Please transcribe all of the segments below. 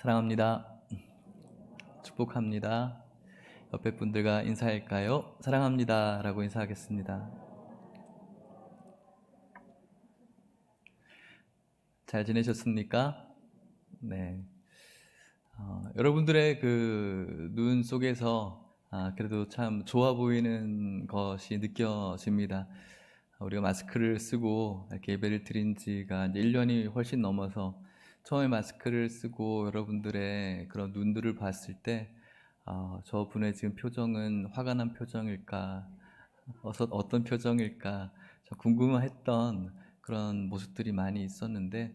사랑합니다. 축복합니다. 옆에 분들과 인사할까요? 사랑합니다 라고 인사하겠습니다. 잘 지내셨습니까? 네. 여러분들의 그 눈 속에서 그래도 참 좋아 보이는 것이 느껴집니다. 우리가 마스크를 쓰고 이렇게 예배를 드린 지가 이제 1년이 훨씬 넘어서 처음에 마스크를 쓰고 여러분들의 그런 눈들을 봤을 때 저분의 지금 표정은 화가 난 표정일까? 어떤 표정일까? 궁금했던 그런 모습들이 많이 있었는데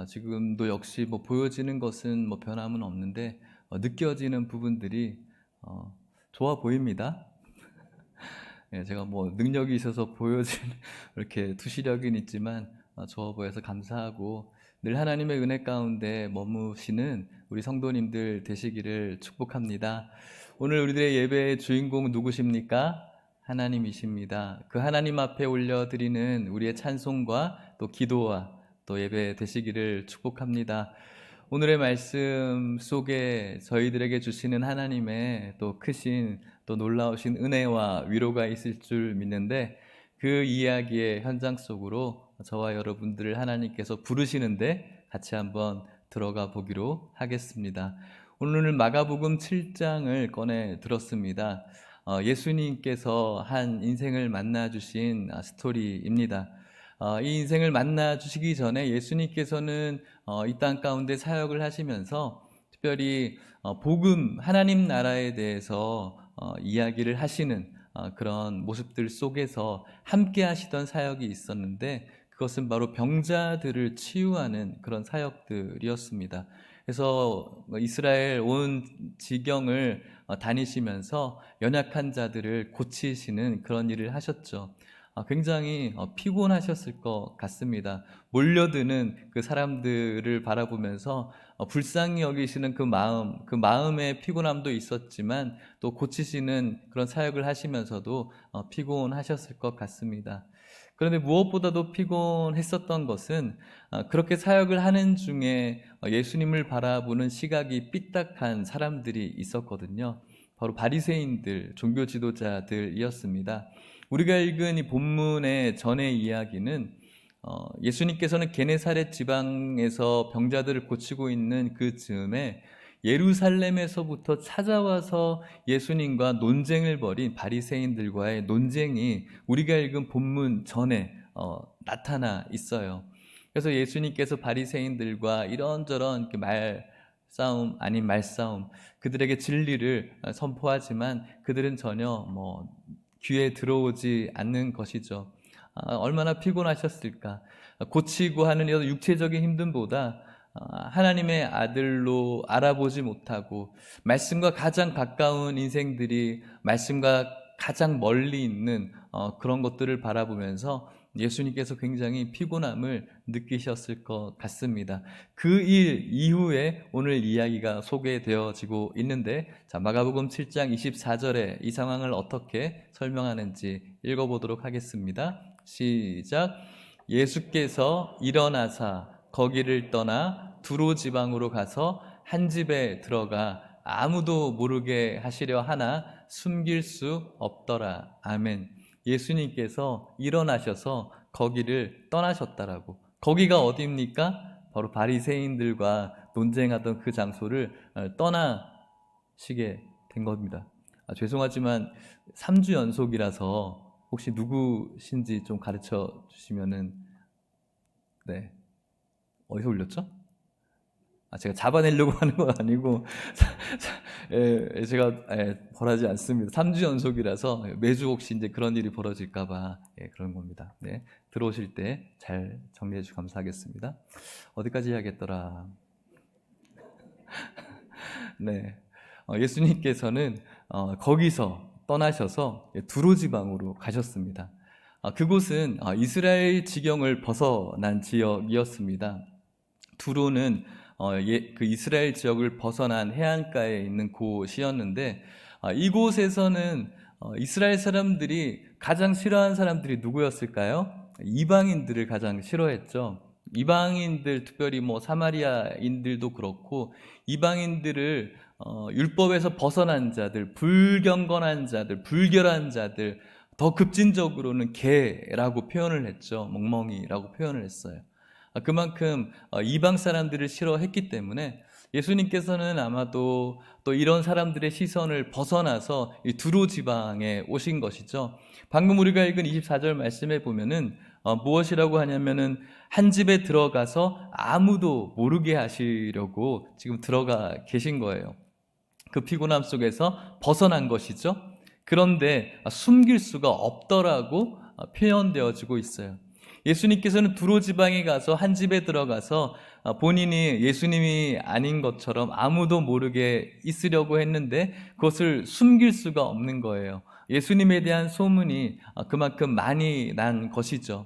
지금도 역시 뭐 보여지는 것은 뭐 변함은 없는데 느껴지는 부분들이 좋아 보입니다. 예, 제가 뭐 능력이 있어서 보여지는 이렇게 투시력은 있지만 좋아 보여서 감사하고 늘 하나님의 은혜 가운데 머무시는 우리 성도님들 되시기를 축복합니다. 오늘 우리들의 예배의 주인공 누구십니까? 하나님이십니다. 그 하나님 앞에 올려드리는 우리의 찬송과 또 기도와 또 예배 되시기를 축복합니다. 오늘의 말씀 속에 저희들에게 주시는 하나님의 또 크신 또 놀라우신 은혜와 위로가 있을 줄 믿는데 그 이야기의 현장 속으로 저와 여러분들을 하나님께서 부르시는데 같이 한번 들어가 보기로 하겠습니다. 오늘 마가복음 7장을 꺼내 들었습니다. 예수님께서 한 인생을 만나 주신 스토리입니다. 이 인생을 만나 주시기 전에 예수님께서는 이 땅 가운데 사역을 하시면서 특별히 복음 하나님 나라에 대해서 이야기를 하시는 그런 모습들 속에서 함께 하시던 사역이 있었는데 그것은 바로 병자들을 치유하는 그런 사역들이었습니다. 그래서 이스라엘 온 지경을 다니시면서 연약한 자들을 고치시는 그런 일을 하셨죠. 굉장히 피곤하셨을 것 같습니다. 몰려드는 그 사람들을 바라보면서 불쌍히 여기시는 그 마음의 피곤함도 있었지만 또 고치시는 그런 사역을 하시면서도 피곤하셨을 것 같습니다. 그런데 무엇보다도 피곤했었던 것은 그렇게 사역을 하는 중에 예수님을 바라보는 시각이 삐딱한 사람들이 있었거든요. 바로 바리새인들, 종교 지도자들이었습니다. 우리가 읽은 이 본문의 전의 이야기는 예수님께서는 게네사렛 지방에서 병자들을 고치고 있는 그 즈음에 예루살렘에서부터 찾아와서 예수님과 논쟁을 벌인 바리새인들과의 논쟁이 우리가 읽은 본문 전에 나타나 있어요. 그래서 예수님께서 바리새인들과 이런저런 말싸움 아닌 말싸움, 그들에게 진리를 선포하지만 그들은 전혀 귀에 들어오지 않는 것이죠. 얼마나 피곤하셨을까. 고치고 하는 이런 육체적인 힘듦보다 하나님의 아들로 알아보지 못하고 말씀과 가장 가까운 인생들이 말씀과 가장 멀리 있는 그런 것들을 바라보면서 예수님께서 굉장히 피곤함을 느끼셨을 것 같습니다. 그 일 이후에 오늘 이야기가 소개되어지고 있는데 마가복음 7장 24절에 이 상황을 어떻게 설명하는지 읽어보도록 하겠습니다. 시작. 예수께서 일어나사 거기를 떠나 두로 지방으로 가서 한 집에 들어가 아무도 모르게 하시려 하나 숨길 수 없더라. 아멘. 예수님께서 일어나셔서 거기를 떠나셨다라고. 거기가 어디입니까? 바로 바리새인들과 논쟁하던 그 장소를 떠나시게 된 겁니다. 죄송하지만 3주 연속이라서 혹시 누구신지 좀 가르쳐 주시면은. 네, 어디서 울렸죠? 제가 잡아내려고 하는 건 아니고 제가 벌하지 않습니다. 3주 연속이라서 매주 혹시 이제 그런 일이 벌어질까봐 그런 겁니다. 네, 들어오실 때 잘 정리해 주시고 감사하겠습니다. 어디까지 해야겠더라? 네, 예수님께서는 거기서 떠나셔서 두로 지방으로 가셨습니다. 그곳은 이스라엘 지경을 벗어난 지역이었습니다. 두로는 그 이스라엘 지역을 벗어난 해안가에 있는 곳이었는데 이곳에서는 이스라엘 사람들이 가장 싫어하는 사람들이 누구였을까요? 이방인들을 가장 싫어했죠. 이방인들, 특별히 뭐 사마리아인들도 그렇고 이방인들을 율법에서 벗어난 자들, 불경건한 자들, 불결한 자들, 더 급진적으로는 개라고 표현을 했죠. 멍멍이라고 표현을 했어요. 그만큼 이방 사람들을 싫어했기 때문에 예수님께서는 아마도 또 이런 사람들의 시선을 벗어나서 이 두로 지방에 오신 것이죠. 방금 우리가 읽은 24절 말씀에 보면은 무엇이라고 하냐면은 한 집에 들어가서 아무도 모르게 하시려고 지금 들어가 계신 거예요. 그 피곤함 속에서 벗어난 것이죠. 그런데 숨길 수가 없더라고 표현되어지고 있어요. 예수님께서는 두로 지방에 가서 한 집에 들어가서 본인이 예수님이 아닌 것처럼 아무도 모르게 있으려고 했는데 그것을 숨길 수가 없는 거예요. 예수님에 대한 소문이 그만큼 많이 난 것이죠.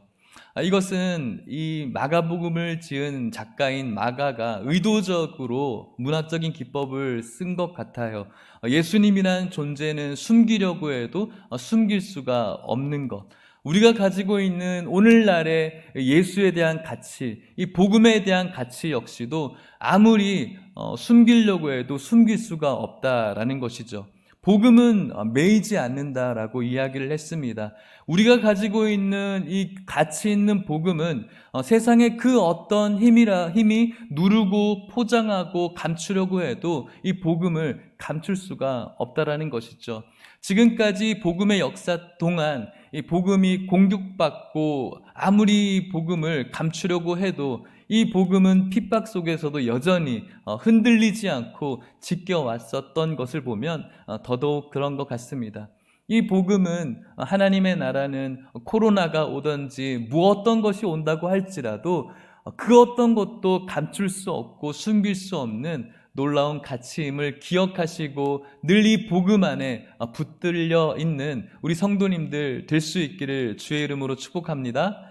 이것은 이 마가복음을 지은 작가인 마가가 의도적으로 문학적인 기법을 쓴 것 같아요. 예수님이란 존재는 숨기려고 해도 숨길 수가 없는 것. 우리가 가지고 있는 오늘날의 예수에 대한 가치, 이 복음에 대한 가치 역시도 아무리 숨기려고 해도 숨길 수가 없다라는 것이죠. 복음은 매이지 않는다라고 이야기를 했습니다. 우리가 가지고 있는 이 가치 있는 복음은 세상의 그 어떤 힘이 누르고 포장하고 감추려고 해도 이 복음을 감출 수가 없다라는 것이죠. 지금까지 복음의 역사 동안 이 복음이 공격받고 아무리 복음을 감추려고 해도 이 복음은 핍박 속에서도 여전히 흔들리지 않고 지켜왔었던 것을 보면 더더욱 그런 것 같습니다. 이 복음은 하나님의 나라는 코로나가 오든지 어떤 것이 온다고 할지라도 그 어떤 것도 감출 수 없고 숨길 수 없는 놀라운 가치임을 기억하시고 늘 이 복음 안에 붙들려 있는 우리 성도님들 될 수 있기를 주의 이름으로 축복합니다.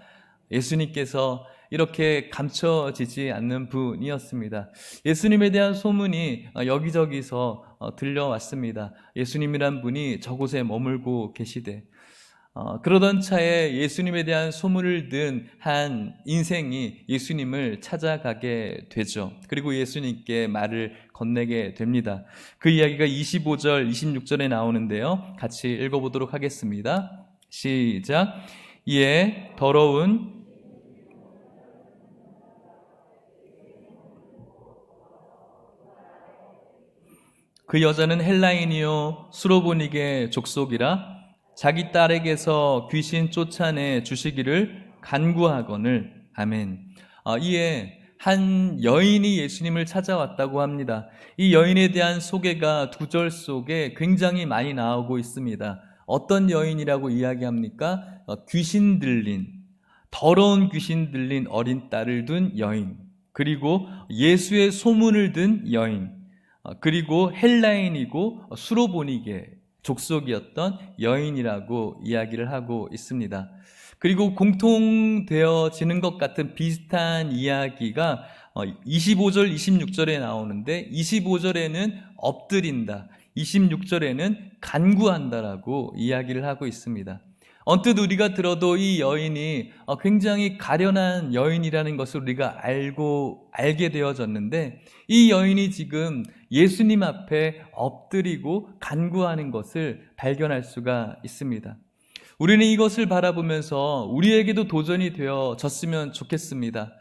예수님께서 이렇게 감춰지지 않는 분이었습니다. 예수님에 대한 소문이 여기저기서 들려왔습니다. 예수님이란 분이 저곳에 머물고 계시되 그러던 차에 예수님에 대한 소문을 든 한 인생이 예수님을 찾아가게 되죠. 그리고 예수님께 말을 건네게 됩니다. 그 이야기가 25절, 26절에 나오는데요. 같이 읽어보도록 하겠습니다. 시작. 이에 더러운 그 여자는 헬라인이요 수로보니게 족속이라 자기 딸에게서 귀신 쫓아내 주시기를 간구하거늘. 아멘. 이에 한 여인이 예수님을 찾아왔다고 합니다. 이 여인에 대한 소개가 2절 속에 굉장히 많이 나오고 있습니다. 어떤 여인이라고 이야기합니까? 귀신 들린, 더러운 귀신 들린 어린 딸을 둔 여인, 그리고 예수의 소문을 든 여인, 그리고 헬라인이고 수로보니게 족속이었던 여인이라고 이야기를 하고 있습니다. 그리고 공통되어지는 것 같은 비슷한 이야기가 25절, 26절에 나오는데 25절에는 엎드린다, 26절에는 간구한다라고 이야기를 하고 있습니다. 언뜻 우리가 들어도 이 여인이 굉장히 가련한 여인이라는 것을 우리가 알게 되어졌는데 이 여인이 지금 예수님 앞에 엎드리고 간구하는 것을 발견할 수가 있습니다. 우리는 이것을 바라보면서 우리에게도 도전이 되어졌으면 좋겠습니다.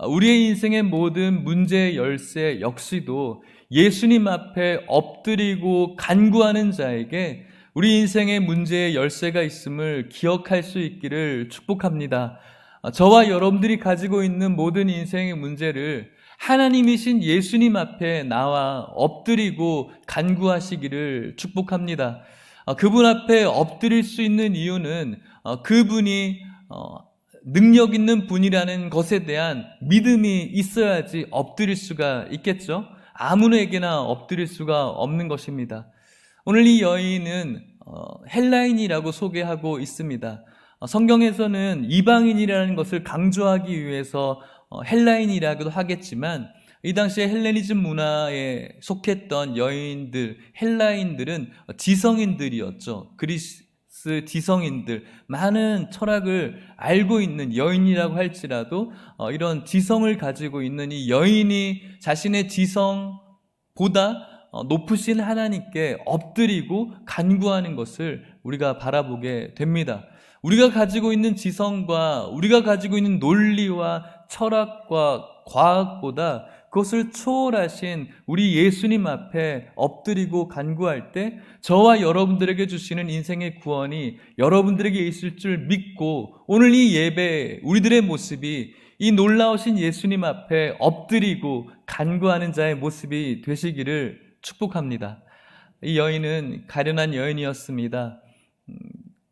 우리의 인생의 모든 문제의 열쇠 역시도 예수님 앞에 엎드리고 간구하는 자에게 우리 인생의 문제의 열쇠가 있음을 기억할 수 있기를 축복합니다. 저와 여러분들이 가지고 있는 모든 인생의 문제를 하나님이신 예수님 앞에 나와 엎드리고 간구하시기를 축복합니다. 그분 앞에 엎드릴 수 있는 이유는 그분이 능력 있는 분이라는 것에 대한 믿음이 있어야지 엎드릴 수가 있겠죠. 아무에게나 엎드릴 수가 없는 것입니다. 오늘 이 여인은 헬라인이라고 소개하고 있습니다. 성경에서는 이방인이라는 것을 강조하기 위해서 헬라인이라고도 하겠지만 이 당시에 헬레니즘 문화에 속했던 여인들, 헬라인들은 지성인들이었죠. 그리스 그리스 지성인들, 많은 철학을 알고 있는 여인이라고 할지라도 이런 지성을 가지고 있는 이 여인이 자신의 지성보다 높으신 하나님께 엎드리고 간구하는 것을 우리가 바라보게 됩니다. 우리가 가지고 있는 지성과 우리가 가지고 있는 논리와 철학과 과학보다 그것을 초월하신 우리 예수님 앞에 엎드리고 간구할 때 저와 여러분들에게 주시는 인생의 구원이 여러분들에게 있을 줄 믿고 오늘 이 예배 우리들의 모습이 이 놀라우신 예수님 앞에 엎드리고 간구하는 자의 모습이 되시기를 축복합니다. 이 여인은 가련한 여인이었습니다.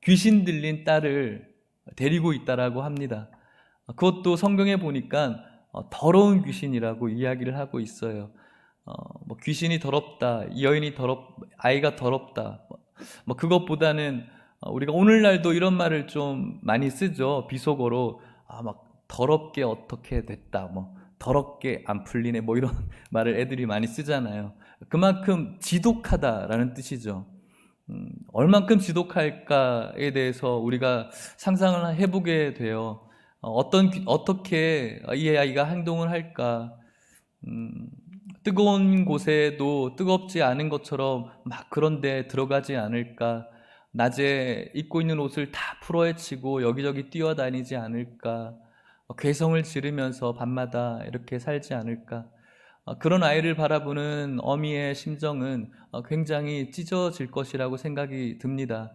귀신 들린 딸을 데리고 있다라고 합니다. 그것도 성경에 보니까 더러운 귀신이라고 이야기를 하고 있어요. 귀신이 더럽다, 이 여인이 아이가 더럽다. 그것보다는 우리가 오늘날도 이런 말을 좀 많이 쓰죠. 비속어로 막 더럽게 어떻게 됐다, 더럽게 안 풀리네, 이런 말을 애들이 많이 쓰잖아요. 그만큼 지독하다라는 뜻이죠. 얼만큼 지독할까에 대해서 우리가 상상을 해보게 돼요. 어떻게 이 아이가 행동을 할까? 뜨거운 곳에도 뜨겁지 않은 것처럼 막 그런 데 들어가지 않을까? 낮에 입고 있는 옷을 다 풀어헤치고 여기저기 뛰어다니지 않을까? 괴성을 지르면서 밤마다 이렇게 살지 않을까? 그런 아이를 바라보는 어미의 심정은 굉장히 찢어질 것이라고 생각이 듭니다.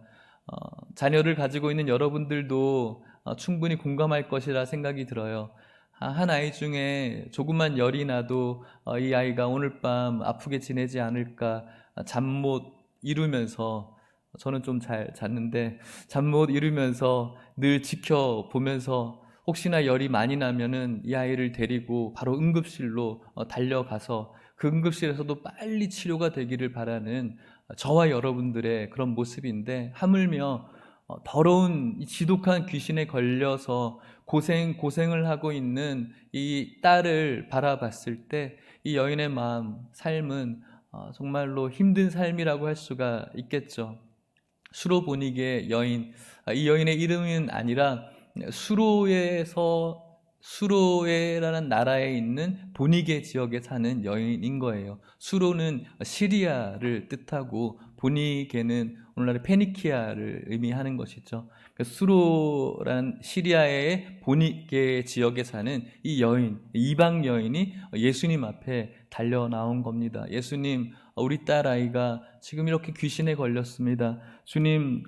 자녀를 가지고 있는 여러분들도 충분히 공감할 것이라 생각이 들어요. 한 아이 중에 조그만 열이 나도 이 아이가 오늘 밤 아프게 지내지 않을까, 잠 못 이루면서, 저는 좀 잘 잤는데 잠 못 이루면서 늘 지켜보면서 혹시나 열이 많이 나면은 이 아이를 데리고 바로 응급실로 달려가서 그 응급실에서도 빨리 치료가 되기를 바라는 저와 여러분들의 그런 모습인데, 하물며 더러운 이 지독한 귀신에 걸려서 고생을 하고 있는 이 딸을 바라봤을 때 이 여인의 삶은 정말로 힘든 삶이라고 할 수가 있겠죠. 수로보니게 여인, 이 여인의 이름은 아니라 수로에라는 나라에 있는 보니게 지역에 사는 여인인 거예요. 수로는 시리아를 뜻하고 보니게는 오늘날의 페니키아를 의미하는 것이죠. 수로란 시리아의 보니게 지역에 사는 이 여인, 이방 여인이 예수님 앞에 달려 나온 겁니다. 예수님, 우리 딸 아이가 지금 이렇게 귀신에 걸렸습니다. 주님,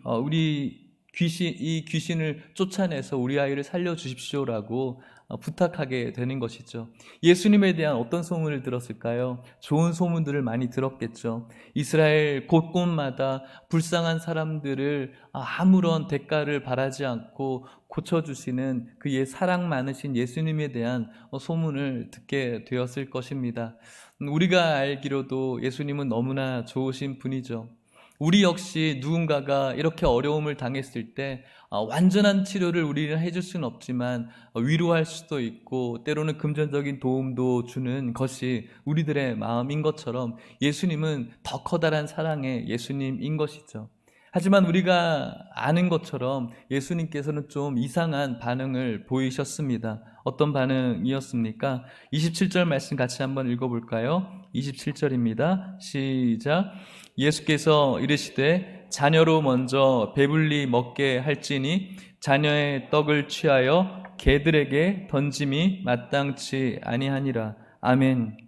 이 귀신을 쫓아내서 우리 아이를 살려주십시오라고 부탁하게 되는 것이죠. 예수님에 대한 어떤 소문을 들었을까요? 좋은 소문들을 많이 들었겠죠. 이스라엘 곳곳마다 불쌍한 사람들을 아무런 대가를 바라지 않고 고쳐주시는 그의 사랑 많으신 예수님에 대한 소문을 듣게 되었을 것입니다. 우리가 알기로도 예수님은 너무나 좋으신 분이죠. 우리 역시 누군가가 이렇게 어려움을 당했을 때 완전한 치료를 우리는 해줄 수는 없지만 위로할 수도 있고 때로는 금전적인 도움도 주는 것이 우리들의 마음인 것처럼 예수님은 더 커다란 사랑의 예수님인 것이죠. 하지만 우리가 아는 것처럼 예수님께서는 좀 이상한 반응을 보이셨습니다. 어떤 반응이었습니까? 27절 말씀 같이 한번 읽어볼까요? 27절입니다. 시작. 예수께서 이르시되 자녀로 먼저 배불리 먹게 할지니 자녀의 떡을 취하여 개들에게 던짐이 마땅치 아니하니라. 아멘.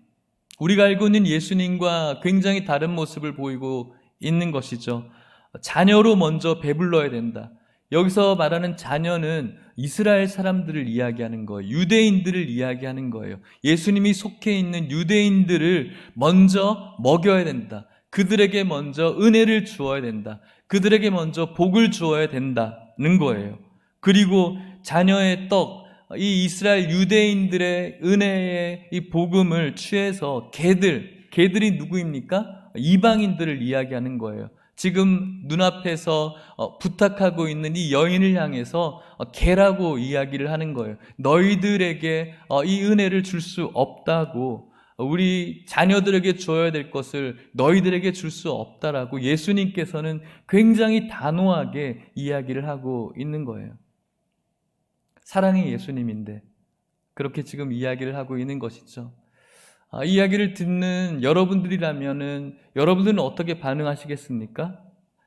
우리가 알고 있는 예수님과 굉장히 다른 모습을 보이고 있는 것이죠. 자녀로 먼저 배불러야 된다. 여기서 말하는 자녀는 이스라엘 사람들을 이야기하는 거예요. 유대인들을 이야기하는 거예요. 예수님이 속해 있는 유대인들을 먼저 먹여야 된다. 그들에게 먼저 은혜를 주어야 된다. 그들에게 먼저 복을 주어야 된다는 거예요. 그리고 자녀의 떡, 이 이스라엘 유대인들의 은혜의 이 복음을 취해서 개들이 누구입니까? 이방인들을 이야기하는 거예요. 지금 눈앞에서 부탁하고 있는 이 여인을 향해서 개라고 이야기를 하는 거예요. 너희들에게 이 은혜를 줄 수 없다고 우리 자녀들에게 줘야 될 것을 너희들에게 줄 수 없다라고 예수님께서는 굉장히 단호하게 이야기를 하고 있는 거예요. 사랑의 예수님인데 그렇게 지금 이야기를 하고 있는 것이죠. 이 이야기를 듣는 여러분들이라면은 여러분들은 어떻게 반응하시겠습니까?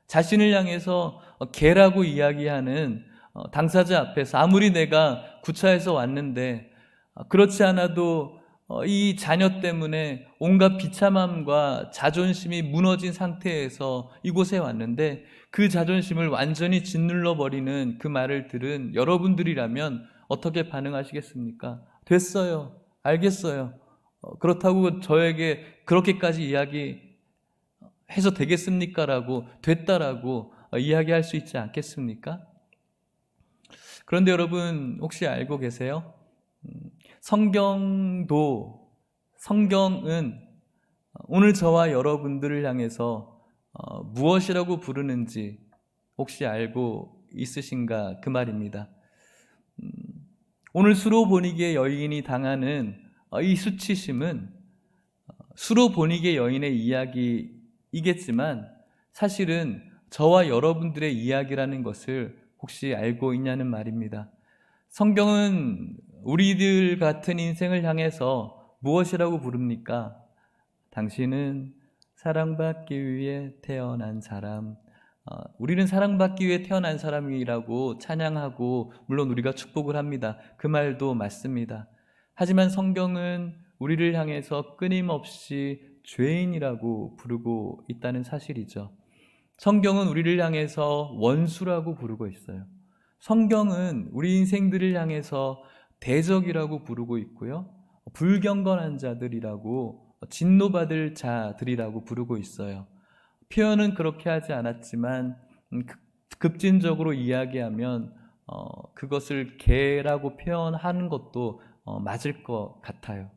자신을 향해서 개라고 이야기하는 당사자 앞에서 아무리 내가 구차해서 왔는데 그렇지 않아도 이 자녀 때문에 온갖 비참함과 자존심이 무너진 상태에서 이곳에 왔는데 그 자존심을 완전히 짓눌러 버리는 그 말을 들은 여러분들이라면 어떻게 반응하시겠습니까? 됐어요. 알겠어요. 그렇다고 저에게 그렇게까지 이야기해서 되겠습니까? 라고 됐다라고 이야기할 수 있지 않겠습니까? 그런데 여러분 혹시 알고 계세요? 성경은 오늘 저와 여러분들을 향해서 무엇이라고 부르는지 혹시 알고 있으신가 그 말입니다. 오늘 수로보니게 여인이 당하는 이 수치심은 수로보니게 여인의 이야기이겠지만 사실은 저와 여러분들의 이야기라는 것을 혹시 알고 있냐는 말입니다. 성경은 우리들 같은 인생을 향해서 무엇이라고 부릅니까? 당신은 사랑받기 위해 태어난 사람. 우리는 사랑받기 위해 태어난 사람이라고 찬양하고 물론 우리가 축복을 합니다. 그 말도 맞습니다. 하지만 성경은 우리를 향해서 끊임없이 죄인이라고 부르고 있다는 사실이죠. 성경은 우리를 향해서 원수라고 부르고 있어요. 성경은 우리 인생들을 향해서 대적이라고 부르고 있고요. 불경건한 자들이라고 진노받을 자들이라고 부르고 있어요. 표현은 그렇게 하지 않았지만 급진적으로 이야기하면 그것을 개라고 표현하는 것도 맞을 것 같아요.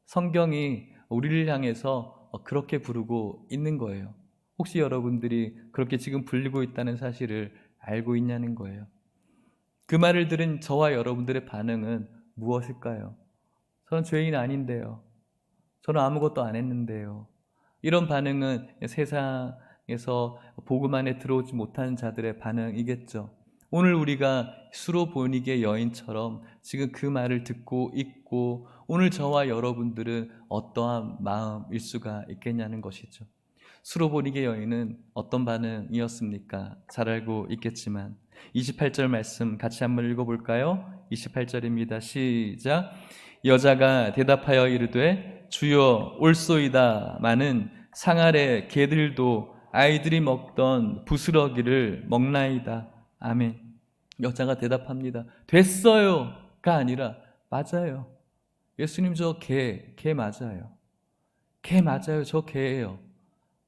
성경이 우리를 향해서 그렇게 부르고 있는 거예요. 혹시 여러분들이 그렇게 지금 불리고 있다는 사실을 알고 있냐는 거예요. 그 말을 들은 저와 여러분들의 반응은 무엇일까요? 저는 죄인 아닌데요. 저는 아무것도 안 했는데요. 이런 반응은 세상에서 복음 안에 들어오지 못하는 자들의 반응이겠죠. 오늘 우리가 수로보니게 여인처럼 지금 그 말을 듣고 있고 오늘 저와 여러분들은 어떠한 마음일 수가 있겠냐는 것이죠. 수로보니게 여인은 어떤 반응이었습니까? 잘 알고 있겠지만 28절 말씀 같이 한번 읽어볼까요? 28절입니다. 시작. 여자가 대답하여 이르되 주여 올소이다마는 상 아래 개들도 아이들이 먹던 부스러기를 먹나이다. 아멘. 여자가 대답합니다. 됐어요가 아니라 맞아요. 예수님 저 개 맞아요. 개 맞아요. 저 개예요.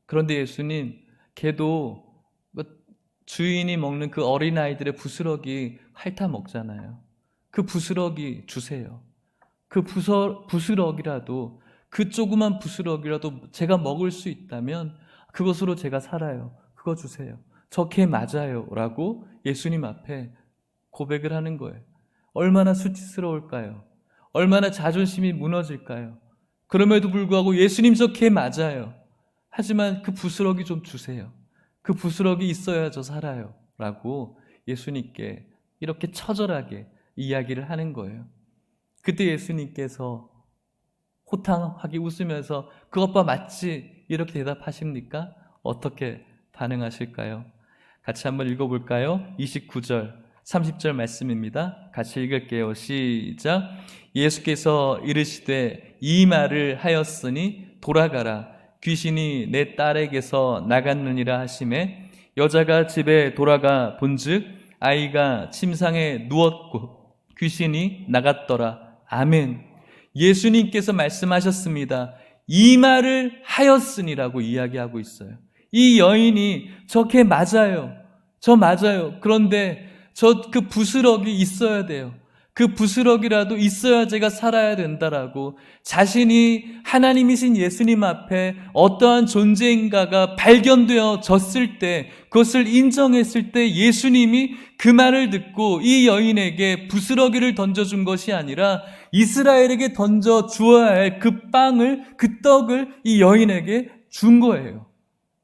그런데 예수님 개도 주인이 먹는 그 어린아이들의 부스러기 핥아 먹잖아요. 그 부스러기 주세요. 그 부스러기라도 그 조그만 부스러기라도 제가 먹을 수 있다면 그것으로 제가 살아요. 그거 주세요. 저 개 맞아요 라고 예수님 앞에 고백을 하는 거예요. 얼마나 수치스러울까요? 얼마나 자존심이 무너질까요? 그럼에도 불구하고 예수님 저 개 맞아요. 하지만 그 부스러기 좀 주세요. 그 부스러기 있어야 저 살아요 라고 예수님께 이렇게 처절하게 이야기를 하는 거예요. 그때 예수님께서 호탕하게 웃으면서 그것 봐 맞지? 이렇게 대답하십니까? 어떻게 반응하실까요? 같이 한번 읽어볼까요? 29절 30절 말씀입니다. 같이 읽을게요. 시작. 예수께서 이르시되 이 말을 하였으니 돌아가라. 귀신이 내 딸에게서 나갔느니라 하시매 여자가 집에 돌아가 본즉 아이가 침상에 누웠고 귀신이 나갔더라. 아멘. 예수님께서 말씀하셨습니다. 이 말을 하였으니라고 이야기하고 있어요. 이 여인이 저 개 맞아요. 저 맞아요. 그런데 저 그 부스러기 있어야 돼요. 그 그 부스러기라도 있어야 제가 살아야 된다라고 자신이 하나님이신 예수님 앞에 어떠한 존재인가가 발견되어졌을 때, 그것을 인정했을 때 예수님이 그 말을 듣고 이 여인에게 부스러기를 던져준 것이 아니라 이스라엘에게 던져 주어야 할 그 빵을, 그 떡을 이 여인에게 준 거예요.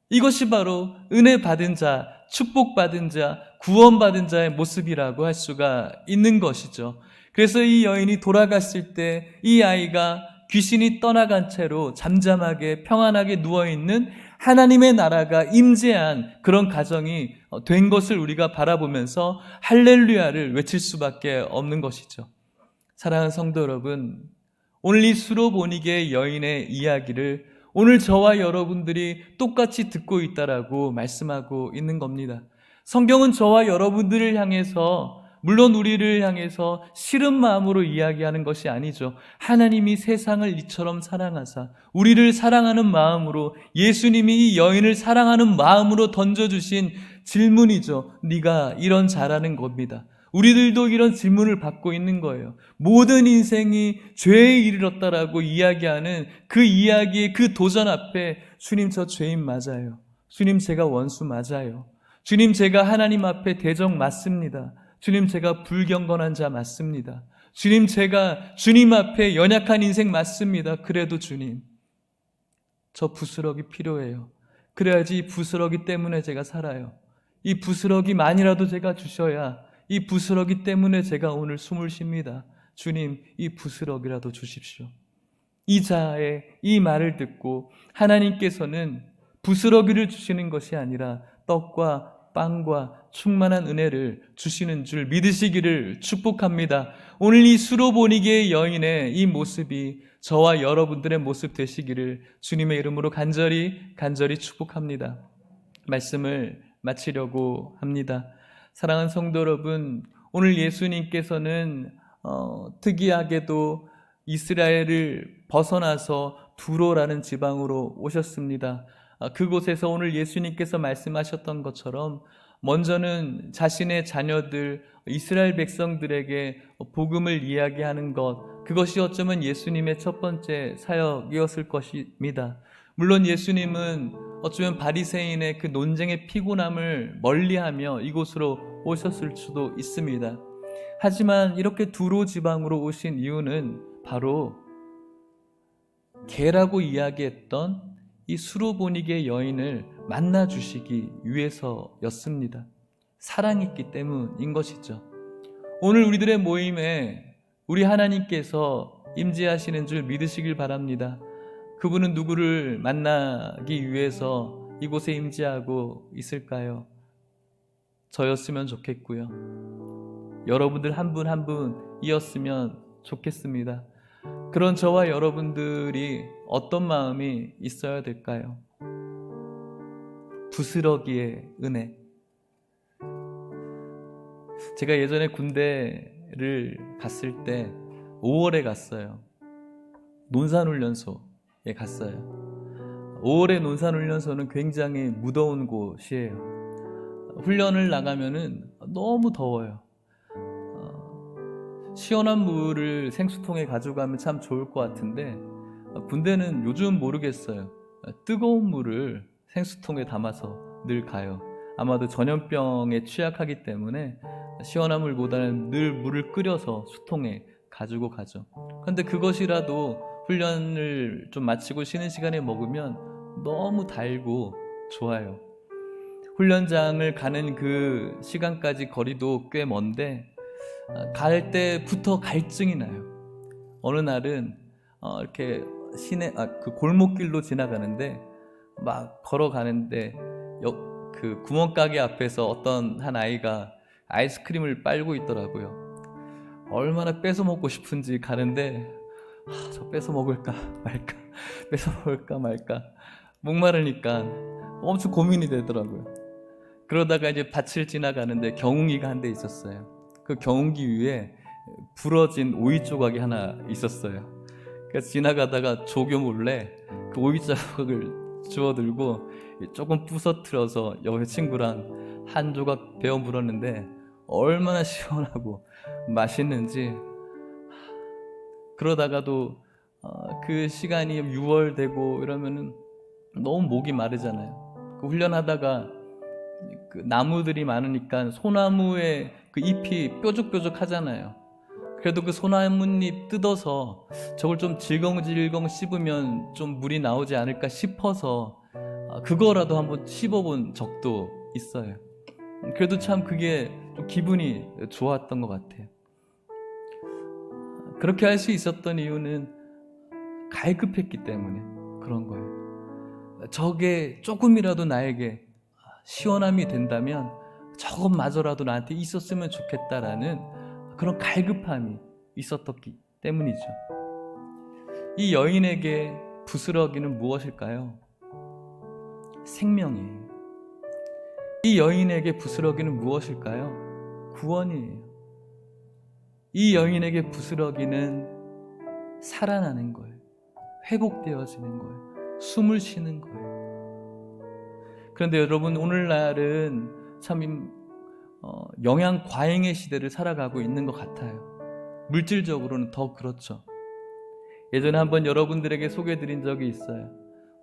이것이 바로 은혜 받은 자, 축복받은 자, 구원받은 자의 모습이라고 할 수가 있는 것이죠. 그래서 이 여인이 돌아갔을 때 이 아이가 귀신이 떠나간 채로 잠잠하게 평안하게 누워있는 하나님의 나라가 임재한 그런 가정이 된 것을 우리가 바라보면서 할렐루야를 외칠 수밖에 없는 것이죠. 사랑하는 성도 여러분, 오늘 이 수로보니게 여인의 이야기를 오늘 저와 여러분들이 똑같이 듣고 있다라고 말씀하고 있는 겁니다. 성경은 저와 여러분들을 향해서, 물론 우리를 향해서 싫은 마음으로 이야기하는 것이 아니죠. 하나님이 세상을 이처럼 사랑하사 우리를 사랑하는 마음으로, 예수님이 이 여인을 사랑하는 마음으로 던져주신 질문이죠. 네가 이런 잘하는 겁니다. 우리들도 이런 질문을 받고 있는 거예요. 모든 인생이 죄에 이르렀다라고 이야기하는 그 이야기의 그 도전 앞에, 주님 저 죄인 맞아요. 주님 제가 원수 맞아요. 주님 제가 하나님 앞에 대적 맞습니다. 주님 제가 불경건한 자 맞습니다. 주님 제가 주님 앞에 연약한 인생 맞습니다. 그래도 주님 저 부스러기 필요해요. 그래야지 이 부스러기 때문에 제가 살아요. 이 부스러기만이라도 제가 주셔야 이 부스러기 때문에 제가 오늘 숨을 쉽니다. 주님 이 부스러기라도 주십시오. 이 자의 이 말을 듣고 하나님께서는 부스러기를 주시는 것이 아니라 떡과 빵과 충만한 은혜를 주시는 줄 믿으시기를 축복합니다. 오늘 이 수로보니게의 여인의 이 모습이 저와 여러분들의 모습 되시기를 주님의 이름으로 간절히 축복합니다. 말씀을 마치려고 합니다. 사랑하는 성도 여러분, 오늘 예수님께서는 특이하게도 이스라엘을 벗어나서 두로라는 지방으로 오셨습니다. 그곳에서 오늘 예수님께서 말씀하셨던 것처럼 먼저는 자신의 자녀들, 이스라엘 백성들에게 복음을 이야기하는 것, 그것이 어쩌면 예수님의 첫 번째 사역이었을 것입니다. 물론 예수님은 어쩌면 바리새인의 그 논쟁의 피곤함을 멀리하며 이곳으로 오셨을 수도 있습니다. 하지만 이렇게 두로 지방으로 오신 이유는 바로 개라고 이야기했던 이 수로보니게 여인을 만나주시기 위해서였습니다. 사랑했기 때문인 것이죠. 오늘 우리들의 모임에 우리 하나님께서 임재하시는 줄 믿으시길 바랍니다. 그분은 누구를 만나기 위해서 이곳에 임재하고 있을까요? 저였으면 좋겠고요. 여러분들 한 분 한 분이었으면 좋겠습니다. 그런 저와 여러분들이 어떤 마음이 있어야 될까요? 부스러기의 은혜. 제가 예전에 군대를 갔을 때 5월에 갔어요. 논산훈련소에 갔어요. 5월에 논산훈련소는 굉장히 무더운 곳이에요. 훈련을 나가면은 너무 더워요. 시원한 물을 생수통에 가져가면 참 좋을 것 같은데 군대는 요즘 모르겠어요. 뜨거운 물을 생수통에 담아서 늘 가요. 아마도 전염병에 취약하기 때문에 시원한 물보다는 늘 물을 끓여서 수통에 가지고 가죠. 그런데 그것이라도 훈련을 좀 마치고 쉬는 시간에 먹으면 너무 달고 좋아요. 훈련장을 가는 그 시간까지 거리도 꽤 먼데 갈 때부터 갈증이 나요. 어느 날은 이렇게 시내 그 골목길로 지나가는데 막 걸어가는데 그 구멍가게 앞에서 어떤 한 아이가 아이스크림을 빨고 있더라고요. 얼마나 뺏어 먹고 싶은지 가는데 저 뺏어 먹을까 말까 뺏어 먹을까 말까 목마르니까 엄청 고민이 되더라고요. 그러다가 이제 밭을 지나가는데 경운기가 한 대 있었어요. 그 경운기 위에 부러진 오이 조각이 하나 있었어요. 그래서 지나가다가 조교 몰래 그 오이 조각을 주워들고 조금 부서뜨려서 여기 친구랑 한 조각 베어 물었는데 얼마나 시원하고 맛있는지. 그러다가도 그 시간이 6월 되고 이러면은 너무 목이 마르잖아요. 그 훈련하다가 그 나무들이 많으니까 소나무의 그 잎이 뾰족뾰족 하잖아요. 그래도 그 소나무잎 뜯어서 저걸 좀 질겅질겅 씹으면 좀 물이 나오지 않을까 싶어서 그거라도 한번 씹어본 적도 있어요. 그래도 참 그게 좀 기분이 좋았던 것 같아요. 그렇게 할 수 있었던 이유는 갈급했기 때문에 그런 거예요. 저게 조금이라도 나에게 시원함이 된다면 저것마저라도 나한테 있었으면 좋겠다라는 그런 갈급함이 있었기 때문이죠. 이 여인에게 부스러기는 무엇일까요? 생명이에요. 이 여인에게 부스러기는 무엇일까요? 구원이에요. 이 여인에게 부스러기는 살아나는 거예요. 회복되어지는 거예요. 숨을 쉬는 거예요. 그런데 여러분, 오늘날은 참 영양 과잉의 시대를 살아가고 있는 것 같아요. 물질적으로는 더 그렇죠. 예전에 한번 여러분들에게 소개해드린 적이 있어요.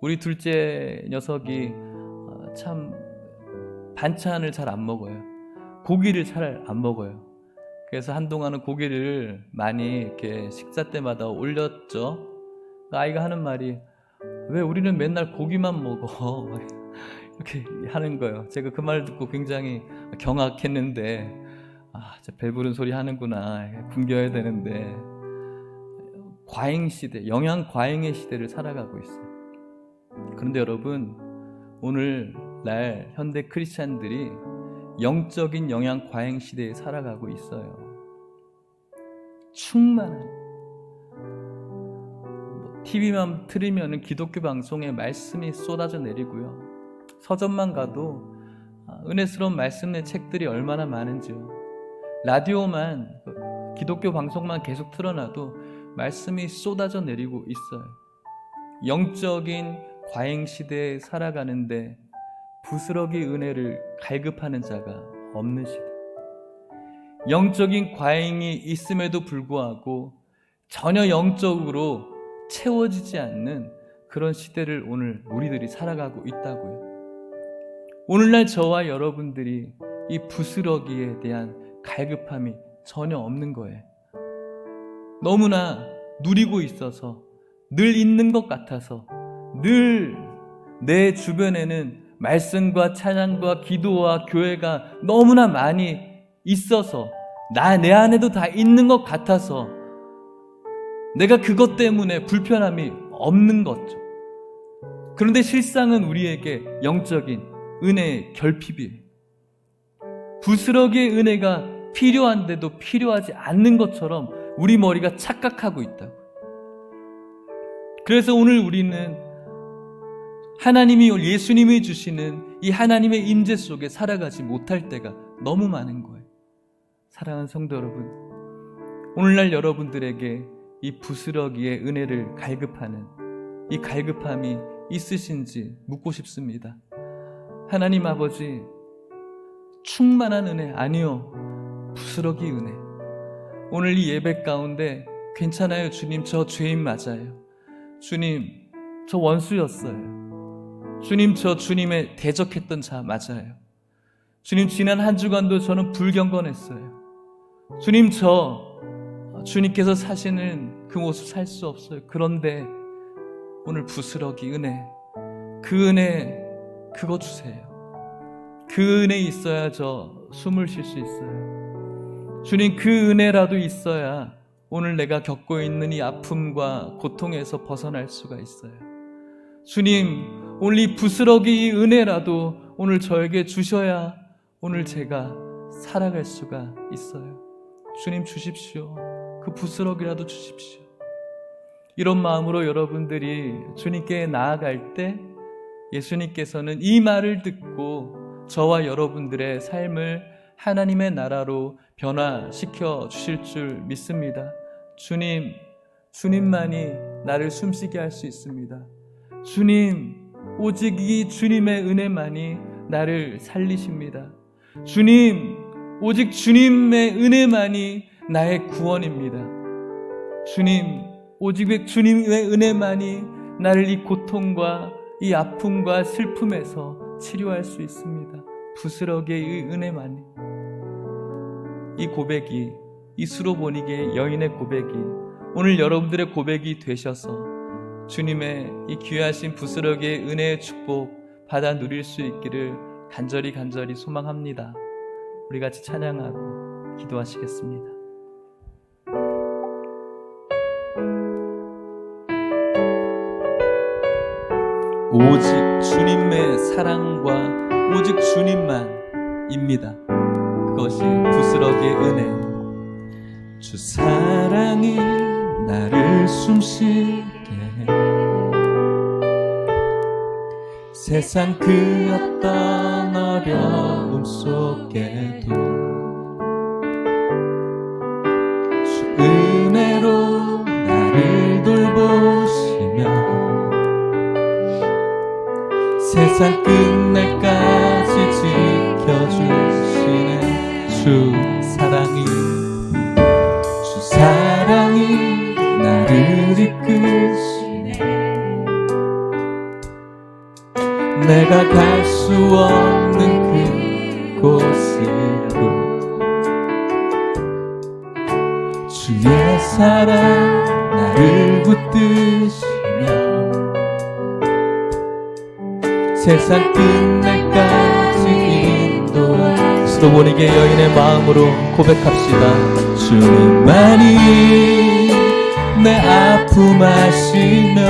우리 둘째 녀석이 참 반찬을 잘 안 먹어요. 고기를 잘 안 먹어요. 그래서 한동안은 고기를 많이 이렇게 식사 때마다 올렸죠. 아이가 하는 말이, 왜 우리는 맨날 고기만 먹어? 이렇게 하는 거예요. 제가 그 말을 듣고 굉장히 경악했는데, 진짜 배부른 소리 하는구나. 굶겨야 되는데. 과잉 시대, 영양 과잉의 시대를 살아가고 있어요. 그런데 여러분, 오늘날 현대 크리스찬들이 영적인 영양 과잉 시대에 살아가고 있어요. 충만한 TV만 틀으면 기독교 방송에 말씀이 쏟아져 내리고요. 서점만 가도 은혜스러운 말씀의 책들이 얼마나 많은지요. 라디오만, 기독교 방송만 계속 틀어놔도 말씀이 쏟아져 내리고 있어요. 영적인 과잉 시대에 살아가는데 부스러기 은혜를 갈급하는 자가 없는 시대. 영적인 과잉이 있음에도 불구하고 전혀 영적으로 채워지지 않는 그런 시대를 오늘 우리들이 살아가고 있다고요. 오늘날 저와 여러분들이 이 부스러기에 대한 갈급함이 전혀 없는 거예요. 너무나 누리고 있어서, 늘 있는 것 같아서, 늘 내 주변에는 말씀과 찬양과 기도와 교회가 너무나 많이 있어서, 내 안에도 다 있는 것 같아서 내가 그것 때문에 불편함이 없는 거죠. 그런데 실상은 우리에게 영적인 은혜의 결핍이에요. 부스러기의 은혜가 필요한데도 필요하지 않는 것처럼 우리 머리가 착각하고 있다고. 그래서 오늘 우리는 하나님이, 예수님이 주시는 이 하나님의 임재 속에 살아가지 못할 때가 너무 많은 거예요. 사랑하는 성도 여러분, 오늘날 여러분들에게 이 부스러기의 은혜를 갈급하는 이 갈급함이 있으신지 묻고 싶습니다. 하나님 아버지, 충만한 은혜, 아니요, 부스러기 은혜. 오늘 이 예배 가운데 괜찮아요 주님, 저 죄인 맞아요. 주님, 저 원수였어요. 주님, 저 주님의 대적했던 자 맞아요. 주님, 지난 한 주간도 저는 불경건했어요. 주님, 저 주님께서 사시는 그 모습 살 수 없어요. 그런데 오늘 부스러기 은혜, 그 은혜, 그거 주세요. 그 은혜 있어야 저 숨을 쉴 수 있어요. 주님, 그 은혜라도 있어야 오늘 내가 겪고 있는 이 아픔과 고통에서 벗어날 수가 있어요. 주님, 오늘 이 부스러기 은혜라도 오늘 저에게 주셔야 오늘 제가 살아갈 수가 있어요. 주님, 주십시오. 그 부스러기라도 주십시오. 이런 마음으로 여러분들이 주님께 나아갈 때 예수님께서는 이 말을 듣고 저와 여러분들의 삶을 하나님의 나라로 변화시켜 주실 줄 믿습니다. 주님, 주님만이 나를 숨쉬게 할 수 있습니다. 주님, 오직 이 주님의 은혜만이 나를 살리십니다. 주님, 오직 주님의 은혜만이 나의 구원입니다. 주님, 오직 주님의 은혜만이 나를 이 고통과 이 아픔과 슬픔에서 치료할 수 있습니다. 부스러기의 이 은혜만이. 이 고백이, 이 수로보니게 여인의 고백이 오늘 여러분들의 고백이 되셔서 주님의 이 귀하신 부스러기의 은혜의 축복 받아 누릴 수 있기를 간절히 소망합니다. 우리 같이 찬양하고 기도하시겠습니다. 오직 주님의 사랑과 오직 주님만입니다. 그것이 부스러기의 은혜. 주 사랑이 나를 숨쉬게 해. 세상 그 어떤 어려움 속에도 주 은혜로 나를 돌보시며 세상 끝날까지 지켜주시는 주 사랑이 나를 이끄시네. 내가 갈 수 없는 그곳으로 주의 사랑 나를 붙드시며 세상 끝날까지 인도하. 수로보니게 여인의 마음으로 고백합시다. 주님만이 내 아픔 아시며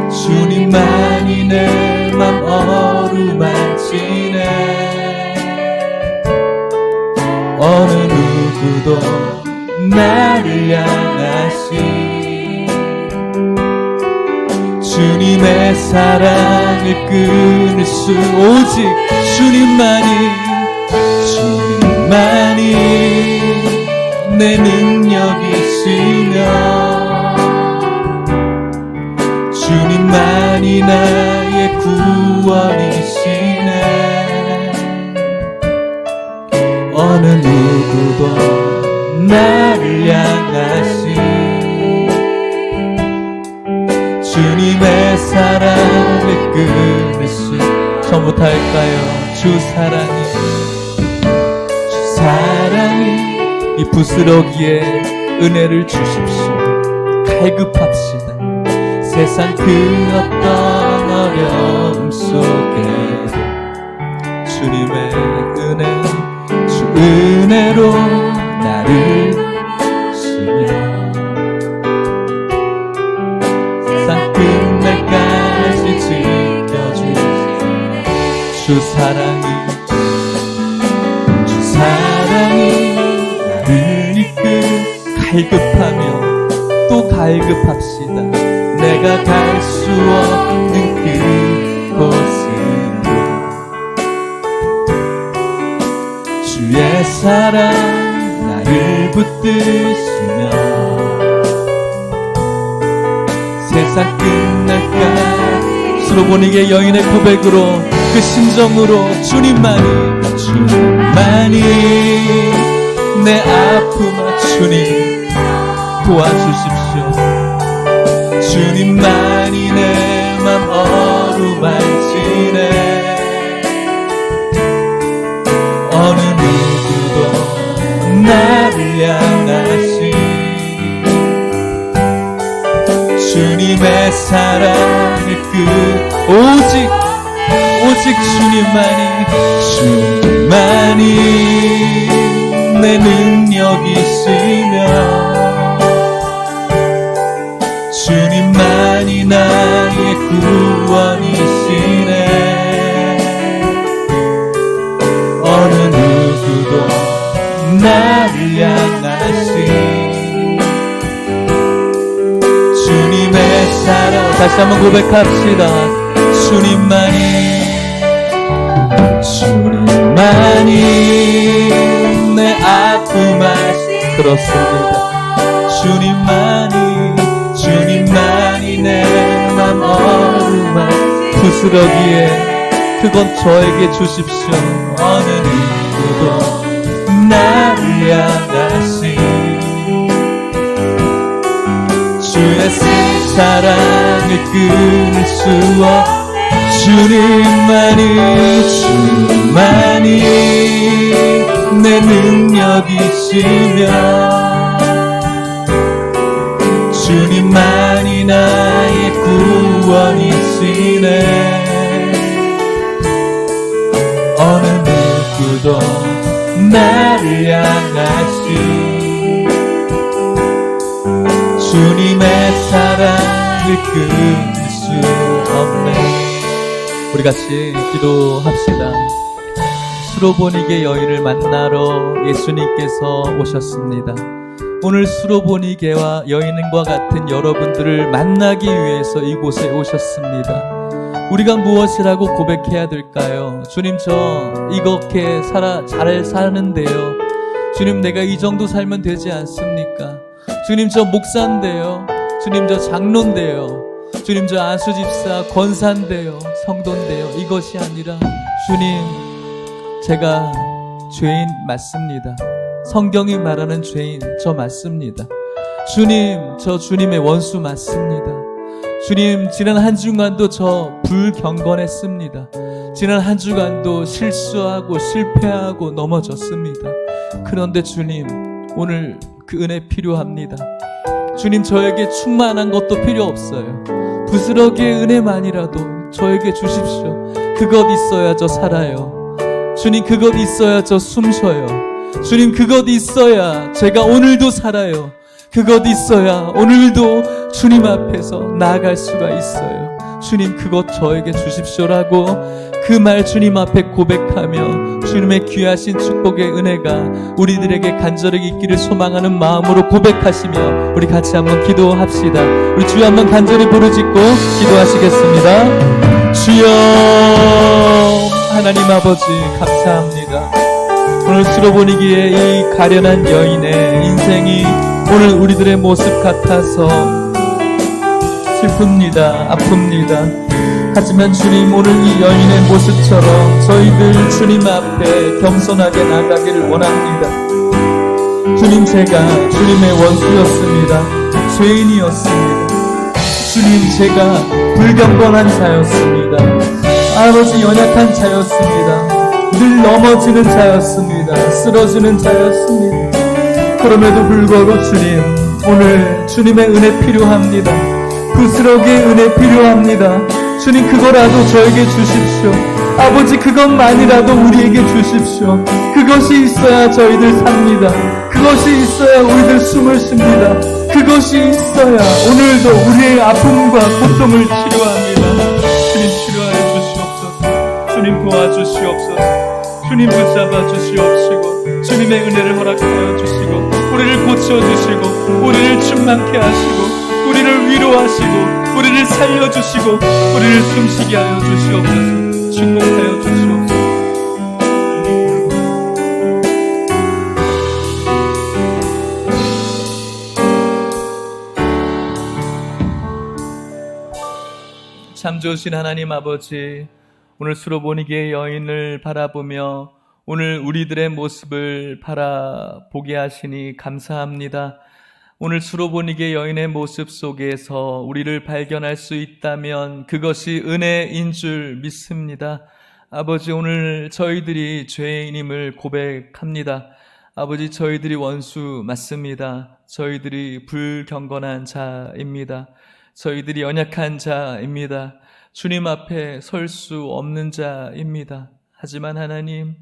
주님만이 내 맘 어루만지네. 어느 누구도 나를 향하시 주님의 사랑을 끊을 수 오직 주님만이 내 능력이시며 주님만이 나의 구원이시네. 어느 누구도 나를 향하시 주님의 사랑을 끊을 수. 처음부터 할까요? 주 사랑이 이 부스러기에 은혜를 주십시오. 갈급합시다. 세상 그 어떤 어려움 속에도 주님의 은혜, 주 은혜로 나를 주시며 세상 끝날까지 지켜주시네. 주 사랑이 나를 이끌. 갈급하며 또 갈급합시다. 내가 갈 수 없는 그곳으로 주의 사랑 나를 붙드시며 세상 끝날까지. 수로보니게 여인의 고백으로 그 심정으로 주님만이 내 아픔아 주님 도와주십시오. 주님만이 내 맘 어루만지네. 어느 누구도 나를 향하시 주님의 사랑을 오직 주님만이 내 능력이시며 주님만이 나의 구원이시네. 어느 누구도 나를 향하시 주님의 사랑. 다시 한번 고백합시다. 주님만이 내 아픔 아시. 그렇습니다. 주님만이 내 맘 어루만 부스러기에 그건 저에게 주십시오. 어느 누구도 날 사랑을 끊을 수 없 주님만이 내 능력이시며 주님만이 나의 구원이시네. 어느 누구도 나를 향하시 주님의 사랑을 끊을 수 없네. 우리 같이 기도합시다. 수로보니게 여인을 만나러 예수님께서 오셨습니다. 오늘 수로보니게와 여인과 같은 여러분들을 만나기 위해서 이곳에 오셨습니다. 우리가 무엇이라고 고백해야 될까요? 주님, 저 이렇게 잘 사는데요. 주님, 내가 이 정도 살면 되지 않습니까? 주님, 저 목사인데요. 주님, 저 장로인데요. 주님, 저 안수집사 권사인데요. 성도인데요. 이것이 아니라 주님, 제가 죄인 맞습니다. 성경이 말하는 죄인 저 맞습니다. 주님, 저 주님의 원수 맞습니다. 주님, 지난 한 주간도 저 불경건했습니다. 지난 한 주간도 실수하고 실패하고 넘어졌습니다. 그런데 주님, 오늘 그 은혜 필요합니다. 주님, 저에게 충만한 것도 필요 없어요. 부스러기의 은혜만이라도 저에게 주십시오. 그것 있어야 저 살아요. 주님, 그것 있어야 저 숨 쉬어요. 주님, 그것 있어야 제가 오늘도 살아요. 그것 있어야 오늘도 주님 앞에서 나아갈 수가 있어요. 주님, 그것 저에게 주십시오라고 그 말 주님 앞에 고백하며 주님의 귀하신 축복의 은혜가 우리들에게 간절히 있기를 소망하는 마음으로 고백하시며 우리 같이 한번 기도합시다. 우리 주여 한번 간절히 부르짖고 기도하시겠습니다. 주여, 하나님 아버지 감사합니다. 오늘 수로보니기의 이 가련한 여인의 인생이 오늘 우리들의 모습 같아서 슬픕니다. 아픕니다. 하지만 주님, 오늘 이 여인의 모습처럼 저희들 주님 앞에 겸손하게 나가기를 원합니다. 주님, 제가 주님의 원수였습니다. 죄인이었습니다. 주님, 제가 불경건한 자였습니다. 아버지, 연약한 자였습니다. 늘 넘어지는 자였습니다. 쓰러지는 자였습니다. 그럼에도 불구하고 주님, 오늘 주님의 은혜 필요합니다. 부스러기의 은혜 필요합니다. 주님, 그거라도 저에게 주십시오. 아버지, 그것만이라도 우리에게 주십시오. 그것이 있어야 저희들 삽니다. 그것이 있어야 우리들 숨을 쉽니다. 그것이 있어야 오늘도 우리의 아픔과 고통을 치료합니다. 주님, 치료하여 주시옵소서. 주님, 도와주시옵소서. 주님, 붙잡아 주시옵시고 주님의 은혜를 허락하여 주시고 우리를 고쳐주시고 우리를 충만케 하시고 우리를 위로하시고 우리를 살려주시고 우리를 숨쉬게 하여 주시옵소서. 축복하여 주시옵소서. 참 좋으신 하나님 아버지, 오늘 수로보니게의 여인을 바라보며 오늘 우리들의 모습을 바라보게 하시니 감사합니다. 오늘 수로보니게 여인의 모습 속에서 우리를 발견할 수 있다면 그것이 은혜인 줄 믿습니다. 아버지, 오늘 저희들이 죄인임을 고백합니다. 아버지, 저희들이 원수 맞습니다. 저희들이 불경건한 자입니다. 저희들이 연약한 자입니다. 주님 앞에 설 수 없는 자입니다. 하지만 하나님,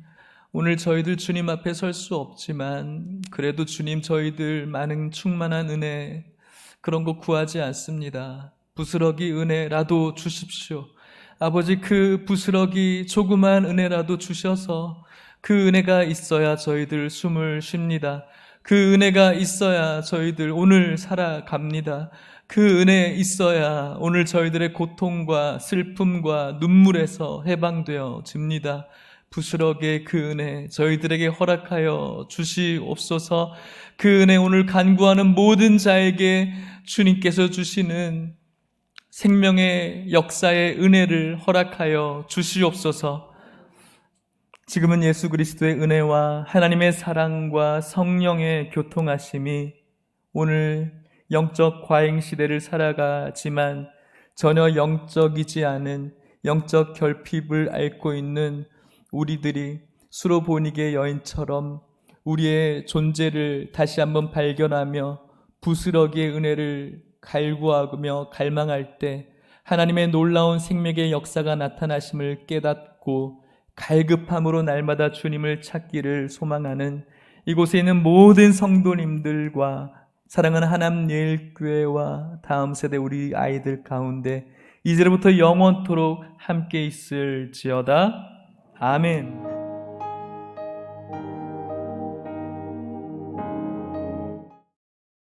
오늘 저희들 주님 앞에 설 수 없지만 그래도 주님, 저희들 많은 충만한 은혜 그런 거 구하지 않습니다. 부스러기 은혜라도 주십시오. 아버지, 그 부스러기 조그만 은혜라도 주셔서 그 은혜가 있어야 저희들 숨을 쉽니다. 그 은혜가 있어야 저희들 오늘 살아갑니다. 그 은혜 있어야 오늘 저희들의 고통과 슬픔과 눈물에서 해방되어집니다. 부스러기의 그 은혜 저희들에게 허락하여 주시옵소서. 그 은혜 오늘 간구하는 모든 자에게 주님께서 주시는 생명의 역사의 은혜를 허락하여 주시옵소서. 지금은 예수 그리스도의 은혜와 하나님의 사랑과 성령의 교통하심이 오늘 영적 과잉 시대를 살아가지만 전혀 영적이지 않은 영적 결핍을 앓고 있는 우리들이 수로보니게 여인처럼 우리의 존재를 다시 한번 발견하며 부스러기의 은혜를 갈구하며 갈망할 때 하나님의 놀라운 생명의 역사가 나타나심을 깨닫고 갈급함으로 날마다 주님을 찾기를 소망하는 이곳에 있는 모든 성도님들과 사랑하는 하남예일교회와 다음 세대 우리 아이들 가운데 이제부터 영원토록 함께 있을지어다. 아멘.